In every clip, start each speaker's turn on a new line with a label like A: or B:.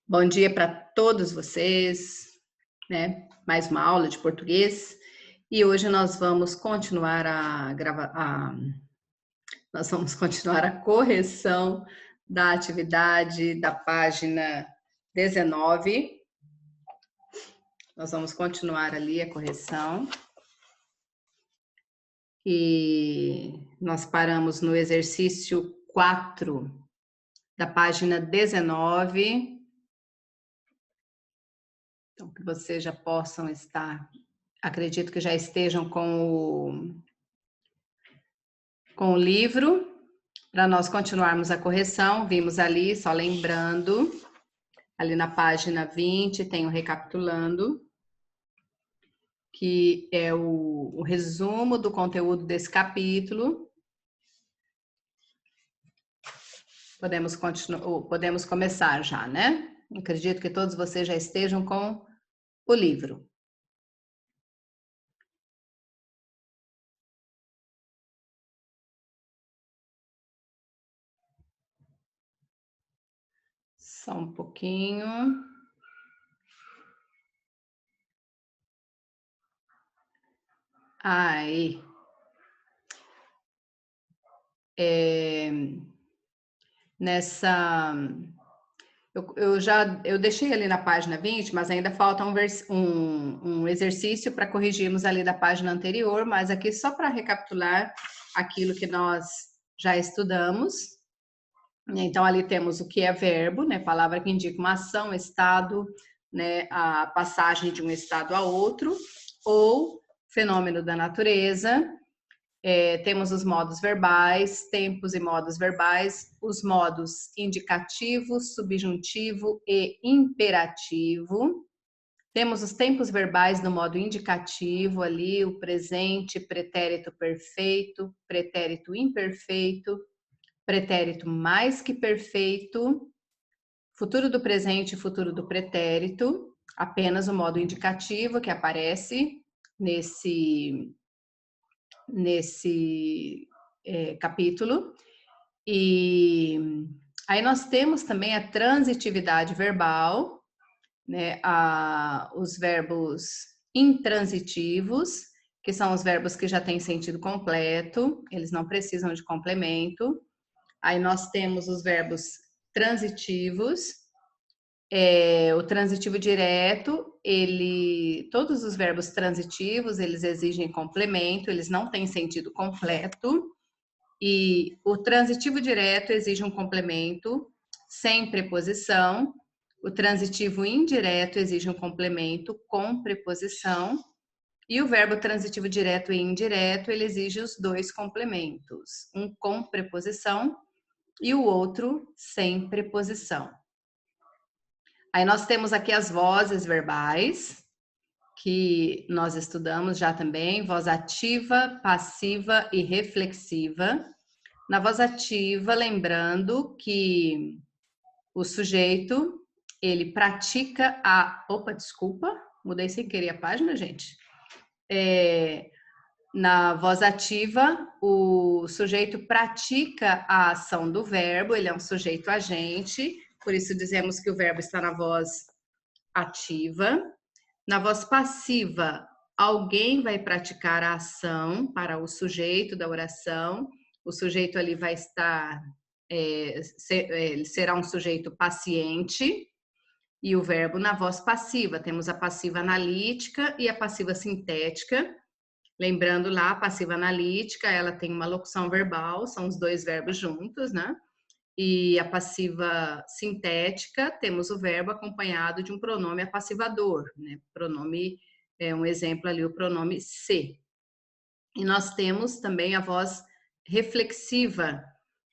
A: Bom dia para todos vocês, né? Mais uma aula de português. E hoje nós vamos continuar nós vamos continuar a correção da atividade da página 19. Nós vamos continuar ali a correção. E nós paramos no exercício 4 da página 19. Então, que vocês já possam estar, acredito que já estejam com o livro, para nós continuarmos a correção. Vimos ali, só lembrando, ali na página 20, tem o recapitulando, que é o resumo do conteúdo desse capítulo. Podemos começar já, né? Acredito que todos vocês já estejam com o livro. Só um pouquinho. Aí. Eu deixei ali na página 20, mas ainda falta um exercício para corrigirmos ali da página anterior, mas aqui só para recapitular aquilo que nós já estudamos. Então, ali temos o que é verbo, né? Palavra que indica uma ação, estado, né? A passagem de um estado a outro, ou fenômeno da natureza. Temos os modos verbais, tempos e modos verbais, os modos indicativo, subjuntivo e imperativo. Temos os tempos verbais no modo indicativo ali, o presente, pretérito perfeito, pretérito imperfeito, pretérito mais que perfeito, futuro do presente e futuro do pretérito, apenas o modo indicativo que aparece nesse capítulo. E aí nós temos também a transitividade verbal, né? Os verbos intransitivos, que são os verbos que já têm sentido completo, eles não precisam de complemento. Aí nós temos os verbos transitivos. O transitivo direto, todos os verbos transitivos, eles exigem complemento, eles não têm sentido completo. E o transitivo direto exige um complemento sem preposição. O transitivo indireto exige um complemento com preposição. E o verbo transitivo direto e indireto, ele exige os dois complementos, um com preposição e o outro sem preposição. Aí nós temos aqui as vozes verbais, que nós estudamos já também, voz ativa, passiva e reflexiva. Na voz ativa, lembrando que o sujeito, ele pratica Opa, desculpa, mudei sem querer a página, gente. Na voz ativa, o sujeito pratica a ação do verbo, ele é um sujeito agente, por isso dizemos que o verbo está na voz ativa. Na voz passiva, alguém vai praticar a ação para o sujeito da oração. O sujeito ali vai estar, ele será um sujeito paciente. E o verbo na voz passiva, temos a passiva analítica e a passiva sintética. Lembrando lá, a passiva analítica, ela tem uma locução verbal, são os dois verbos juntos, né? E a passiva sintética, temos o verbo acompanhado de um pronome apassivador, né? Pronome, um exemplo ali, o pronome se. E nós temos também a voz reflexiva.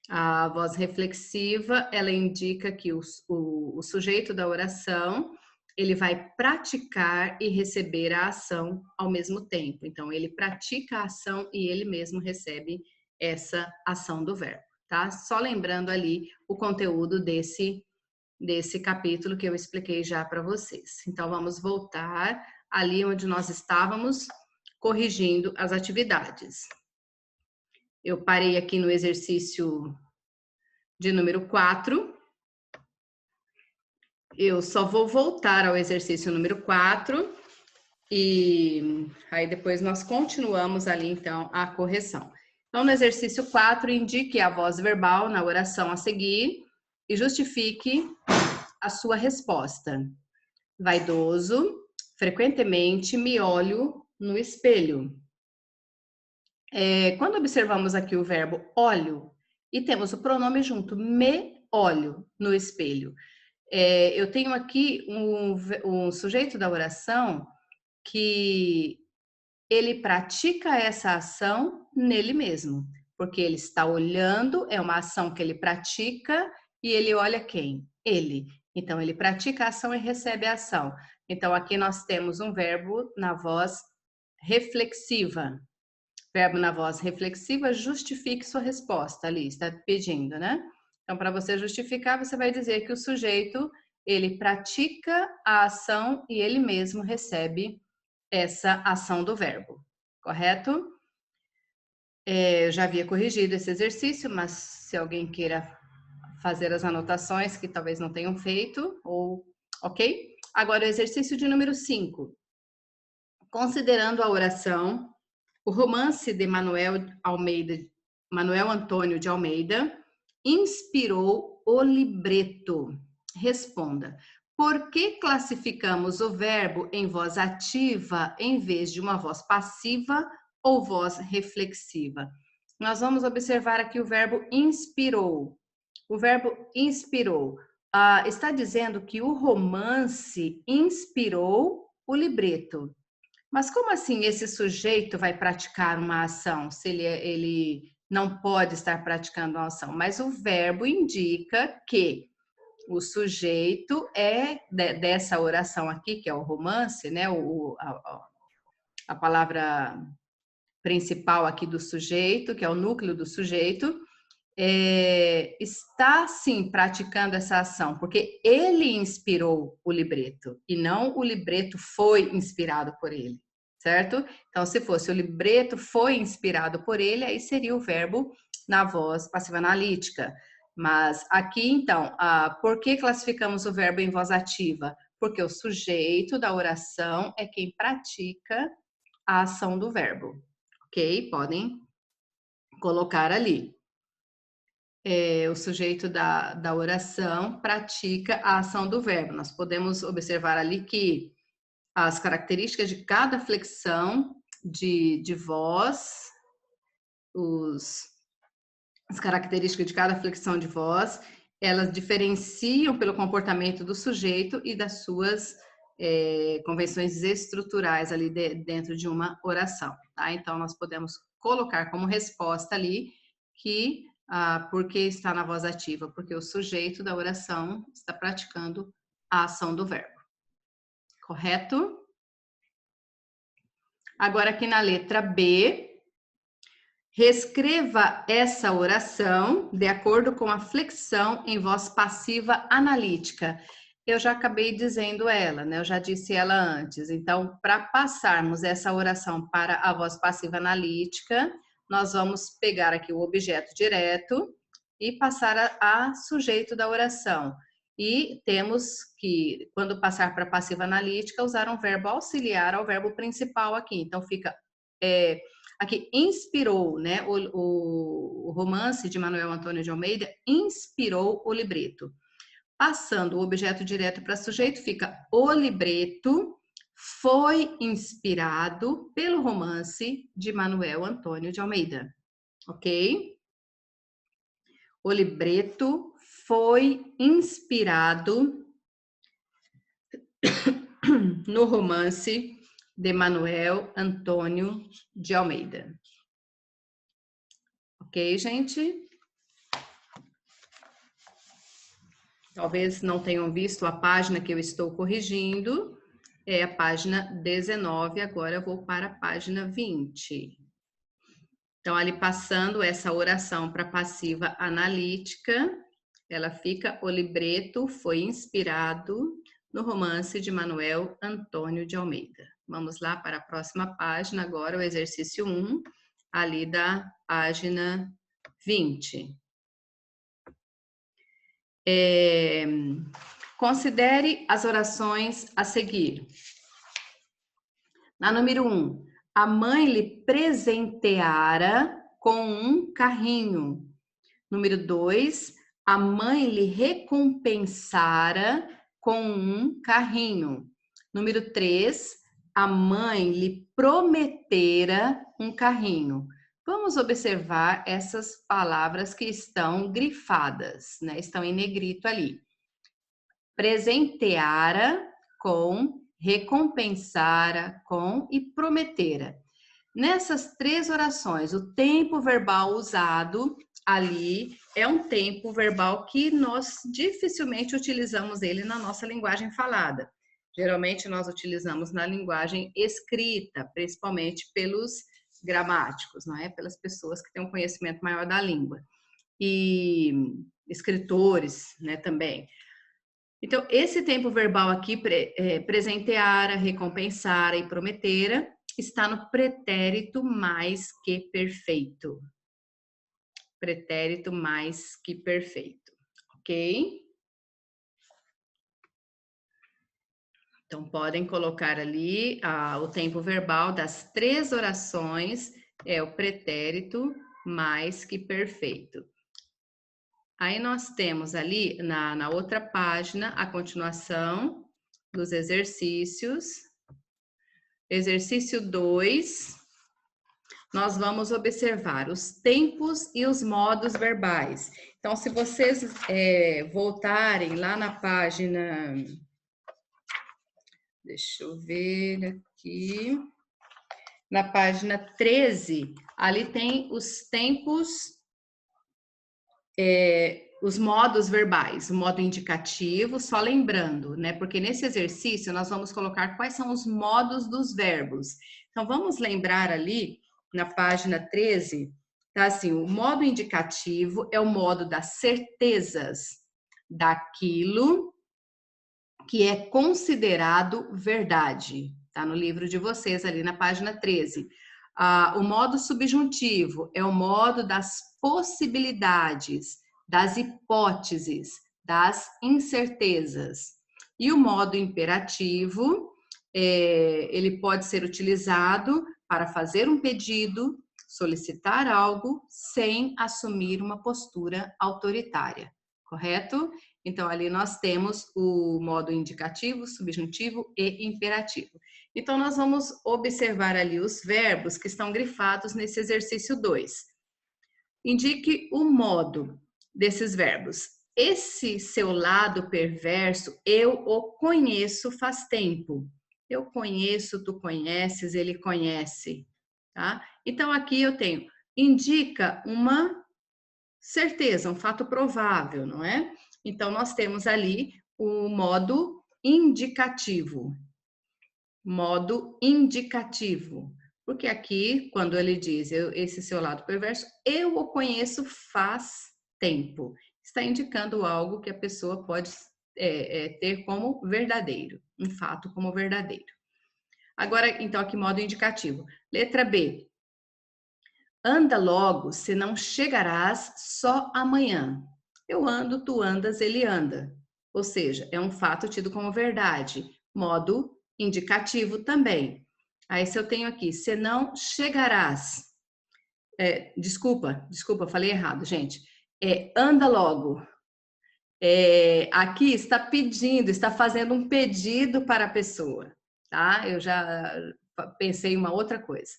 A: A voz reflexiva, ela indica que o sujeito da oração, ele vai praticar e receber a ação ao mesmo tempo. Então, ele pratica a ação e ele mesmo recebe essa ação do verbo. Tá? Só lembrando ali o conteúdo desse capítulo que eu expliquei já para vocês. Então, vamos voltar ali onde nós estávamos corrigindo as atividades. Eu parei aqui no exercício de número 4. Eu só vou voltar ao exercício número 4 e aí depois nós continuamos ali, então, a correção. Então, no exercício 4, indique a voz verbal na oração a seguir e justifique a sua resposta. Vaidoso, frequentemente me olho no espelho. Quando observamos aqui o verbo olho e temos o pronome junto, me olho no espelho. Eu tenho aqui um sujeito da oração que ele pratica essa ação nele mesmo, porque ele está olhando, é uma ação que ele pratica e ele olha quem? Ele. Então, ele pratica a ação e recebe a ação. Então, aqui nós temos um verbo na voz reflexiva. Verbo na voz reflexiva, justifique sua resposta ali, está pedindo, né? Então, para você justificar, você vai dizer que o sujeito, ele pratica a ação e ele mesmo recebe essa ação do verbo, correto? Eu já havia corrigido esse exercício, mas se alguém queira fazer as anotações que talvez não tenham feito, ou ok? Agora o exercício de número 5. Considerando a oração, o romance de Manuel Antônio de Almeida inspirou o libreto. Responda. Por que classificamos o verbo em voz ativa em vez de uma voz passiva ou voz reflexiva? Nós vamos observar aqui o verbo inspirou. O verbo inspirou está dizendo que o romance inspirou o libreto. Mas como assim esse sujeito vai praticar uma ação se ele não pode estar praticando uma ação? Mas o verbo indica que o sujeito é dessa oração aqui, que é o romance, né? A palavra principal aqui do sujeito, que é o núcleo do sujeito, está sim praticando essa ação, porque ele inspirou o libreto e não o libreto foi inspirado por ele, certo? Então, se fosse o libreto foi inspirado por ele, aí seria o verbo na voz passiva analítica. Mas aqui, então, por que classificamos o verbo em voz ativa? Porque o sujeito da oração é quem pratica a ação do verbo, ok? Podem colocar ali. O sujeito da oração pratica a ação do verbo. Nós podemos observar ali que as características de cada flexão de voz, as características de cada flexão de voz, elas diferenciam pelo comportamento do sujeito e das suas convenções estruturais ali dentro de uma oração, tá? Então, nós podemos colocar como resposta ali que por que está na voz ativa? Porque o sujeito da oração está praticando a ação do verbo. Correto? Agora, aqui na letra B, reescreva essa oração de acordo com a flexão em voz passiva analítica. Eu já acabei dizendo ela, né? Eu já disse ela antes. Então, para passarmos essa oração para a voz passiva analítica, nós vamos pegar aqui o objeto direto e passar a sujeito da oração. E temos que, quando passar para a passiva analítica, usar um verbo auxiliar ao verbo principal aqui. Então, fica aqui, inspirou, né? O romance de Manuel Antônio de Almeida inspirou o libreto. Passando o objeto direto para sujeito, fica o libreto foi inspirado pelo romance de Manuel Antônio de Almeida, ok? O libreto foi inspirado no romance de Manuel Antônio de Almeida. Ok, gente? Talvez não tenham visto a página que eu estou corrigindo. É a página 19, agora eu vou para a página 20. Então, ali passando essa oração para passiva analítica, ela fica: o libreto foi inspirado no romance de Manuel Antônio de Almeida. Vamos lá para a próxima página, agora o exercício 1, ali da página 20. Considere as orações a seguir. Na número 1, a mãe lhe presenteara com um carrinho. Número 2, a mãe lhe recompensara com um carrinho. Número 3, a mãe lhe prometera um carrinho. Vamos observar essas palavras que estão grifadas, né? Estão em negrito ali. Presenteara com, recompensara com e prometera. Nessas 3 orações, o tempo verbal usado ali é um tempo verbal que nós dificilmente utilizamos ele na nossa linguagem falada. Geralmente nós utilizamos na linguagem escrita, principalmente pelos gramáticos, não é? Pelas pessoas que têm um conhecimento maior da língua. E escritores, né, também. Então, esse tempo verbal aqui, presenteara, recompensara e prometera, está no pretérito mais que perfeito. Pretérito mais que perfeito, ok? Então, podem colocar ali o tempo verbal das 3 orações, é o pretérito mais que perfeito. Aí nós temos ali na outra página a continuação dos exercícios. Exercício 2, nós vamos observar os tempos e os modos verbais. Então, se vocês voltarem lá na página, deixa eu ver aqui, na página 13, ali tem os tempos, os modos verbais, o modo indicativo, só lembrando, né? Porque nesse exercício nós vamos colocar quais são os modos dos verbos. Então, vamos lembrar ali, na página 13, tá assim, o modo indicativo é o modo das certezas daquilo que é considerado verdade. Tá no livro de vocês ali na página 13. O modo subjuntivo é o modo das possibilidades, das hipóteses, das incertezas. E o modo imperativo, ele pode ser utilizado para fazer um pedido, solicitar algo sem assumir uma postura autoritária, correto? Então, ali nós temos o modo indicativo, subjuntivo e imperativo. Então, nós vamos observar ali os verbos que estão grifados nesse exercício 2. Indique o modo desses verbos. Esse seu lado perverso, eu o conheço faz tempo. Eu conheço, tu conheces, ele conhece, tá? Então, aqui eu tenho, indica uma certeza, um fato provável, não é? Então, nós temos ali o modo indicativo. Modo indicativo. Porque aqui, quando ele diz esse seu lado perverso, eu o conheço faz tempo. Está indicando algo que a pessoa pode ter como verdadeiro, um fato como verdadeiro. Agora, então, aqui modo indicativo. Letra B. Anda logo, senão chegarás só amanhã. Eu ando, tu andas, ele anda. Ou seja, é um fato tido como verdade. Modo indicativo também. Aí, se eu tenho aqui, senão chegarás. Desculpa, falei errado, gente. Anda logo. Aqui está pedindo, está fazendo um pedido para a pessoa, tá? Eu já pensei em uma outra coisa.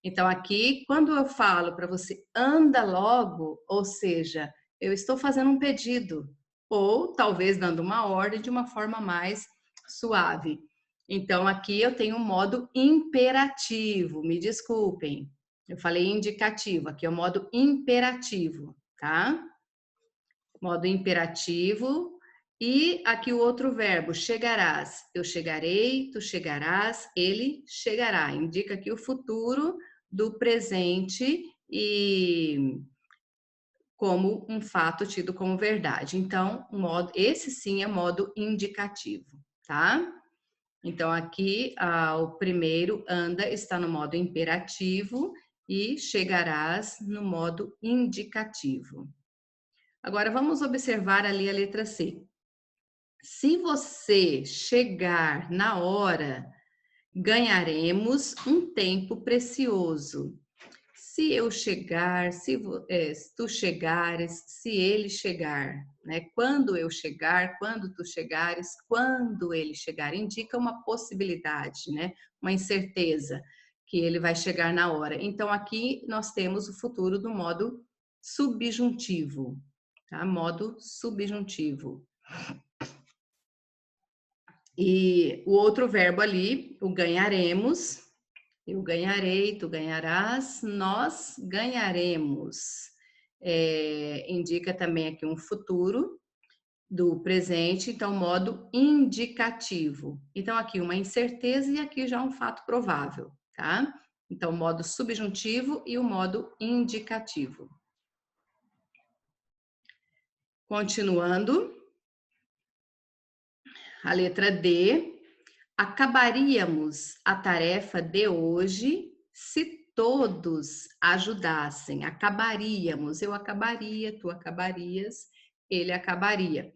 A: Então, aqui, quando eu falo para você anda logo, ou seja, eu estou fazendo um pedido, ou talvez dando uma ordem de uma forma mais suave. Então, aqui eu tenho um modo imperativo, me desculpem. Eu falei indicativo, aqui é o modo imperativo, tá? Modo imperativo. E aqui o outro verbo, chegarás. Eu chegarei, tu chegarás, ele chegará. Indica aqui o futuro do presente e como um fato tido como verdade. Então, esse sim é modo indicativo, tá? Então, aqui o primeiro anda está no modo imperativo e chegarás no modo indicativo. Agora, vamos observar ali a letra C. Se você chegar na hora, ganharemos um tempo precioso. Se eu chegar, se tu chegares, se ele chegar, né? Quando eu chegar, quando tu chegares, quando ele chegar, indica uma possibilidade, né? Uma incerteza que ele vai chegar na hora. Então aqui nós temos o futuro do modo subjuntivo, tá? Modo subjuntivo. E o outro verbo ali, o ganharemos, eu ganharei, tu ganharás, nós ganharemos. Indica também aqui um futuro do presente, então, modo indicativo. Então, aqui uma incerteza e aqui já um fato provável, tá? Então, modo subjuntivo e o modo indicativo. Continuando, a letra D. Acabaríamos a tarefa de hoje se todos ajudassem. Acabaríamos, eu acabaria, tu acabarias, ele acabaria.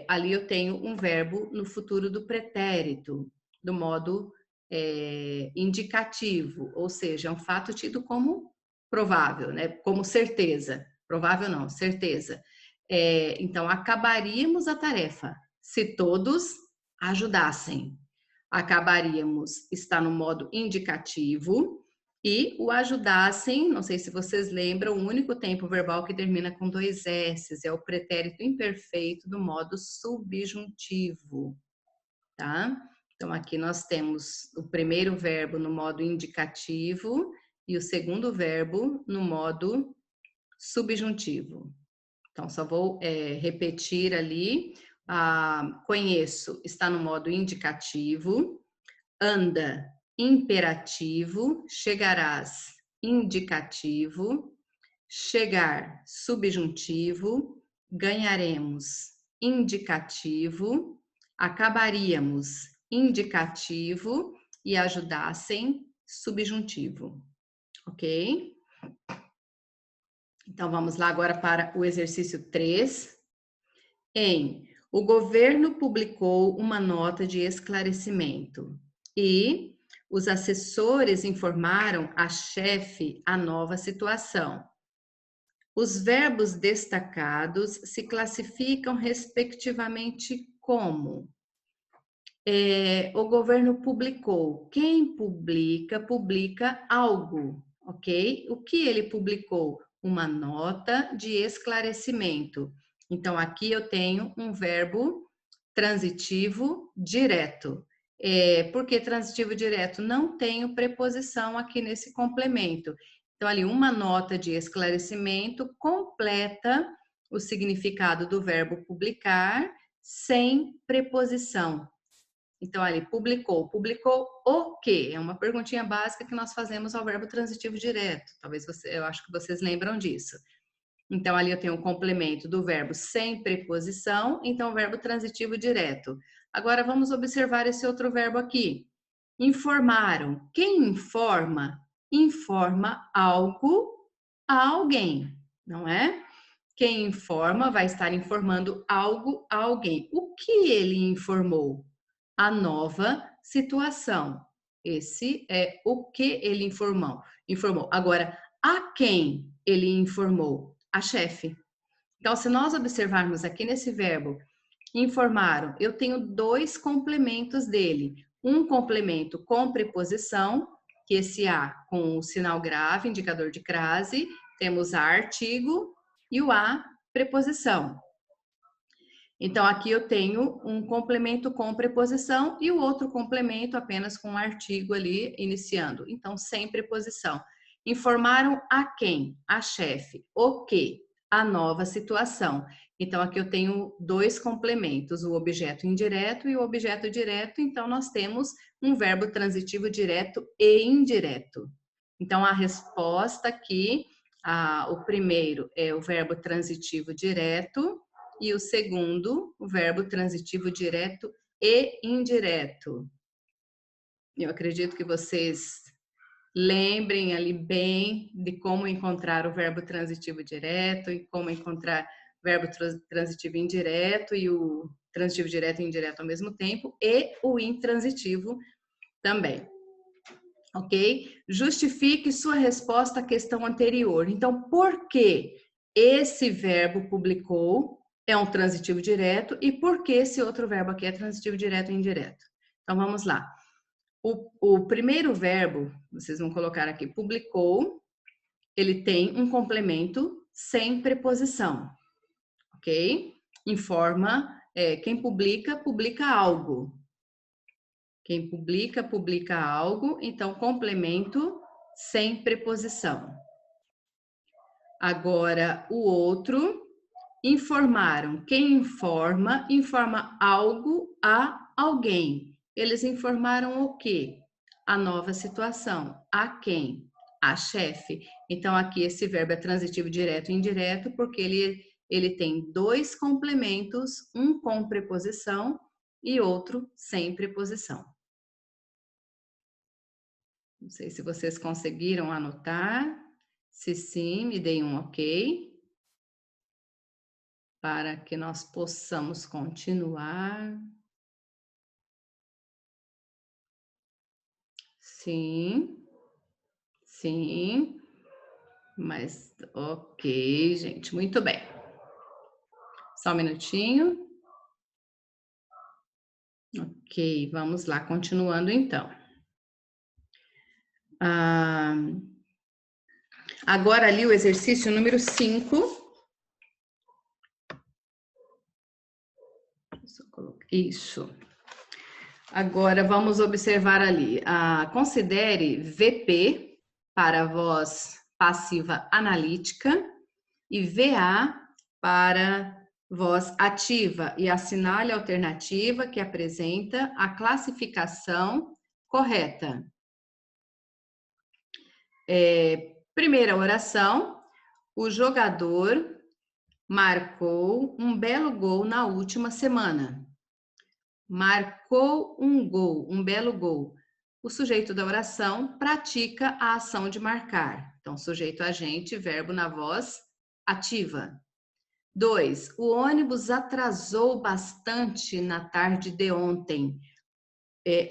A: Ali eu tenho um verbo no futuro do pretérito, do modo indicativo, ou seja, é um fato tido como provável, né? Como certeza. Provável não, certeza. Então, acabaríamos a tarefa se todos ajudassem. Acabaríamos está no modo indicativo e o ajudassem, não sei se vocês lembram, o único tempo verbal que termina com dois S's, é o pretérito imperfeito do modo subjuntivo, tá? Então, aqui nós temos o primeiro verbo no modo indicativo e o segundo verbo no modo subjuntivo. Então, só vou repetir ali. Conheço está no modo indicativo, anda imperativo, chegarás indicativo, chegar subjuntivo, ganharemos indicativo, acabaríamos indicativo e ajudassem subjuntivo, ok? Então vamos lá agora para o exercício 3. O governo publicou uma nota de esclarecimento e os assessores informaram a chefe a nova situação. Os verbos destacados se classificam respectivamente como o governo publicou. Quem publica, publica algo, ok? O que ele publicou? Uma nota de esclarecimento. Então, aqui eu tenho um verbo transitivo direto. Por que transitivo direto? Não tenho preposição aqui nesse complemento. Então, ali, uma nota de esclarecimento completa o significado do verbo publicar sem preposição. Então, ali, publicou. Publicou o quê? É uma perguntinha básica que nós fazemos ao verbo transitivo direto. Talvez eu acho que vocês lembram disso. Então, ali eu tenho o complemento do verbo sem preposição, então o verbo transitivo direto. Agora, vamos observar esse outro verbo aqui. Informaram. Quem informa? Informa algo a alguém, não é? Quem informa vai estar informando algo a alguém. O que ele informou? A nova situação. Esse é o que ele informou. Agora, a quem ele informou? A chefe. Então, se nós observarmos aqui nesse verbo, informaram, eu tenho dois complementos dele. Um complemento com preposição, que esse A com o sinal grave, indicador de crase, temos a artigo e o A preposição. Então, aqui eu tenho um complemento com preposição e o outro complemento apenas com um artigo ali iniciando. Então, sem preposição. Informaram a quem? A chefe. O quê? A nova situação. Então, aqui eu tenho dois complementos, o objeto indireto e o objeto direto. Então, nós temos um verbo transitivo direto e indireto. Então, a resposta aqui, o primeiro é o verbo transitivo direto, e o segundo, o verbo transitivo direto e indireto. Eu acredito que vocês lembrem ali bem de como encontrar o verbo transitivo direto e como encontrar o verbo transitivo indireto e o transitivo direto e indireto ao mesmo tempo, e o intransitivo também. Ok? Justifique sua resposta à questão anterior. Então, por que esse verbo publicou é um transitivo direto e por que esse outro verbo aqui é transitivo direto e indireto? Então, vamos lá. O primeiro verbo, vocês vão colocar aqui, publicou, ele tem um complemento sem preposição, ok? Informa, quem publica, publica algo. Quem publica, publica algo, então complemento sem preposição. Agora, o outro, informaram. Quem informa, informa algo a alguém. Eles informaram o quê? A nova situação. A quem? A chefe. Então, aqui esse verbo é transitivo direto e indireto, porque ele tem dois complementos, um com preposição e outro sem preposição. Não sei se vocês conseguiram anotar. Se sim, me deem um ok. Para que nós possamos continuar. Sim, sim, mas ok, gente, muito bem. Só um minutinho. Ok, vamos lá, continuando então. Agora ali o exercício número 5. Isso. Agora vamos observar ali. Considere VP para voz passiva analítica e VA para voz ativa e assinale a alternativa que apresenta a classificação correta. Primeira oração, o jogador marcou um belo gol na última semana. Marcou um gol, um belo gol. O sujeito da oração pratica a ação de marcar. Então, sujeito agente, verbo na voz ativa. 2. O ônibus atrasou bastante na tarde de ontem.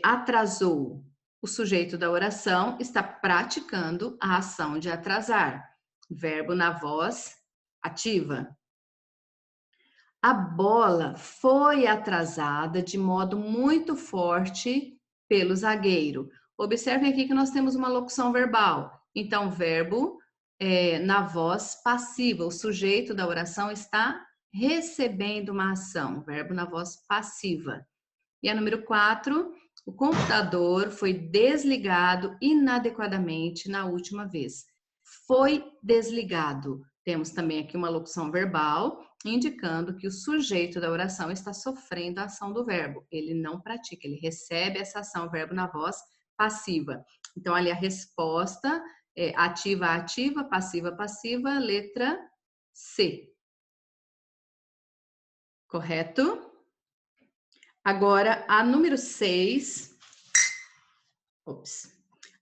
A: Atrasou. O sujeito da oração está praticando a ação de atrasar. Verbo na voz ativa. A bola foi atrasada de modo muito forte pelo zagueiro. Observem aqui que nós temos uma locução verbal. Então, verbo na voz passiva. O sujeito da oração está recebendo uma ação. Verbo na voz passiva. E a número 4, o computador foi desligado inadequadamente na última vez. Foi desligado. Temos também aqui uma locução verbal, indicando que o sujeito da oração está sofrendo a ação do verbo. Ele não pratica, ele recebe essa ação, verbo na voz passiva. Então, ali a resposta é ativa, ativa, passiva, passiva, letra C. Correto? Agora, a número 6.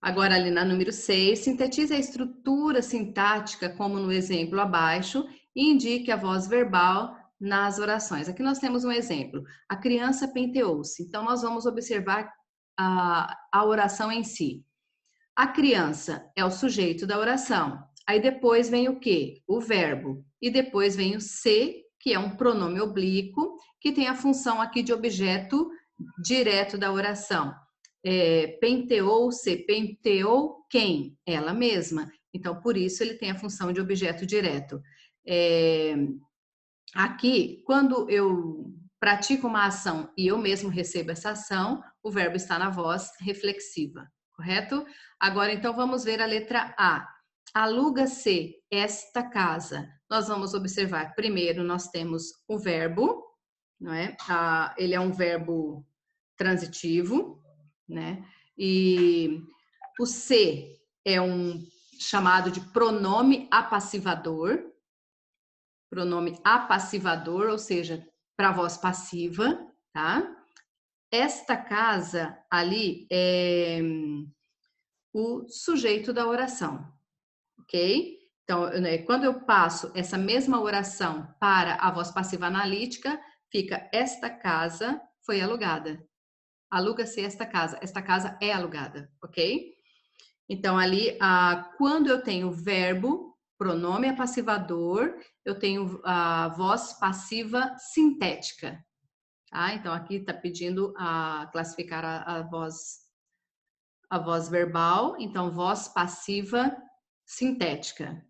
A: Agora, ali na número 6, sintetize a estrutura sintática, como no exemplo abaixo, e indique a voz verbal nas orações. Aqui nós temos um exemplo. A criança penteou-se. Então, nós vamos observar a oração em si. A criança é o sujeito da oração. Aí depois vem o quê? O verbo. E depois vem o se, que é um pronome oblíquo, que tem a função aqui de objeto direto da oração. Penteou-se, penteou quem? Ela mesma. Então, por isso, ele tem a função de objeto direto. Aqui, quando eu pratico uma ação e eu mesmo recebo essa ação, o verbo está na voz reflexiva, correto? Agora, então, vamos ver a letra A. Aluga-se esta casa. Nós vamos observar, primeiro, nós temos o verbo, não é? Ele é um verbo transitivo, né? E o se é um chamado de pronome apassivador, ou seja, para voz passiva, tá? Esta casa ali é o sujeito da oração, ok? Então, quando eu passo essa mesma oração para a voz passiva analítica, fica esta casa foi alugada. Aluga-se esta casa é alugada, ok? Então, ali, quando eu tenho verbo, pronome apassivador, eu tenho a voz passiva sintética, tá? Então, aqui está pedindo a classificar a voz verbal, então, voz passiva sintética.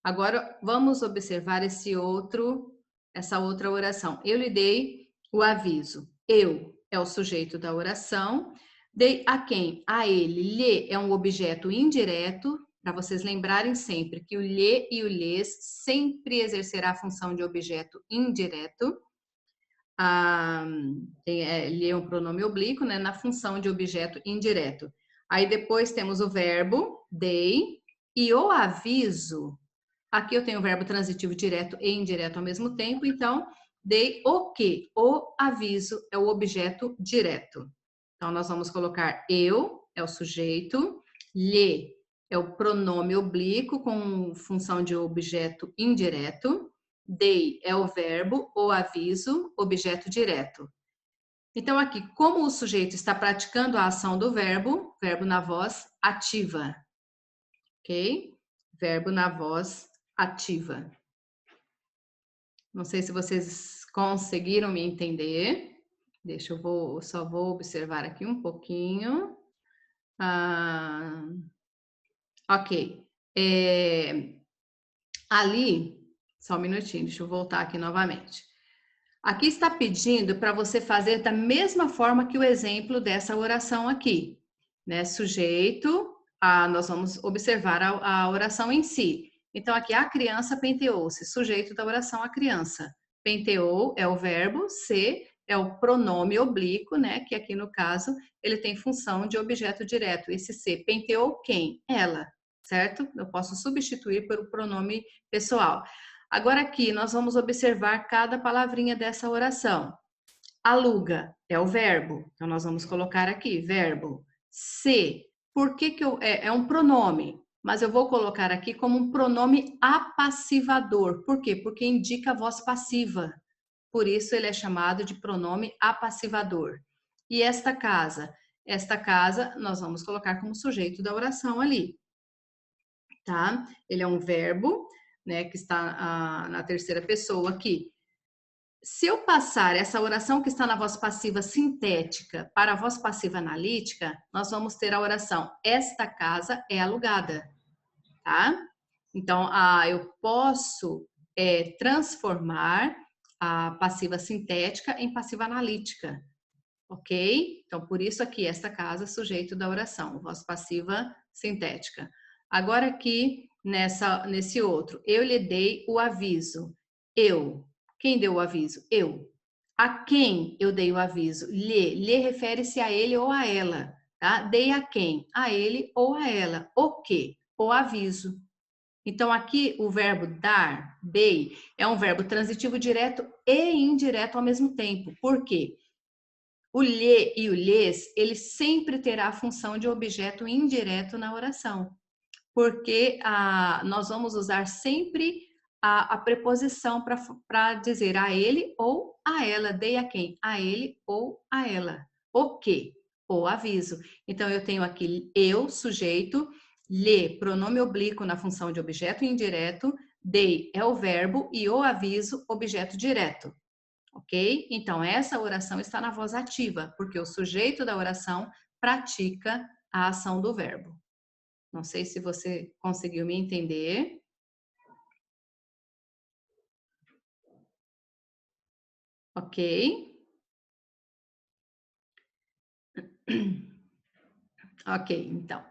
A: Agora, vamos observar essa outra oração. Eu lhe dei o aviso. Eu é o sujeito da oração. Dei a quem? A ele. Lhe é um objeto indireto, para vocês lembrarem sempre que o lhe e o lhes sempre exercerá a função de objeto indireto. Lhe é um pronome oblíquo, né, na função de objeto indireto. Aí depois temos o verbo, dei, e o aviso. Aqui eu tenho o verbo transitivo direto e indireto ao mesmo tempo, então, dei o quê? O aviso é o objeto direto. Então, nós vamos colocar eu, é o sujeito, lhe é o pronome oblíquo com função de objeto indireto, dei é o verbo, o aviso, objeto direto. Então, aqui, como o sujeito está praticando a ação do verbo, verbo na voz ativa, ok? Verbo na voz ativa. Não sei se vocês conseguiram me entender. Deixa só vou observar aqui um pouquinho. Ok. Ali, só um minutinho, deixa eu voltar aqui novamente. Aqui está pedindo para você fazer da mesma forma que o exemplo dessa oração aqui, né? Sujeito, nós vamos observar a oração em si. Então, aqui a criança penteou-se, sujeito da oração a criança. Penteou é o verbo, se é o pronome oblíquo, né? Que aqui no caso ele tem função de objeto direto. Esse se penteou quem? Ela, certo? Eu posso substituir pelo pronome pessoal. Agora aqui nós vamos observar cada palavrinha dessa oração. Aluga é o verbo, então nós vamos colocar aqui verbo. Se, por que é um pronome? Mas eu vou colocar aqui como um pronome apassivador. Por quê? Porque indica a voz passiva. Por isso ele é chamado de pronome apassivador. E esta casa? Esta casa nós vamos colocar como sujeito da oração ali, tá? Ele é um verbo, né, que está na terceira pessoa aqui. Se eu passar essa oração que está na voz passiva sintética para a voz passiva analítica, nós vamos ter a oração esta casa é alugada, tá? Então, eu posso transformar a passiva sintética em passiva analítica, ok? Então, por isso aqui, esta casa, sujeito da oração, voz passiva sintética. Agora aqui, nesse outro, eu lhe dei o aviso. Eu. Quem deu o aviso? Eu. A quem eu dei o aviso? Lhe refere-se a ele ou a ela, tá? Dei a quem? A ele ou a ela. O quê? O aviso. Então, aqui o verbo dar, dei, é um verbo transitivo direto e indireto ao mesmo tempo. Por quê? O lhe e o lhes, ele sempre terá a função de objeto indireto na oração, porque nós vamos usar sempre a preposição para dizer a ele ou a ela. Dei a quem? A ele ou a ela. O quê? O aviso. Então, eu tenho aqui eu, sujeito, lhe, pronome oblíquo na função de objeto indireto, dei é o verbo e o aviso, objeto direto. Ok? Então, essa oração está na voz ativa, porque o sujeito da oração pratica a ação do verbo. Não sei se você conseguiu me entender. Ok? Ok, então.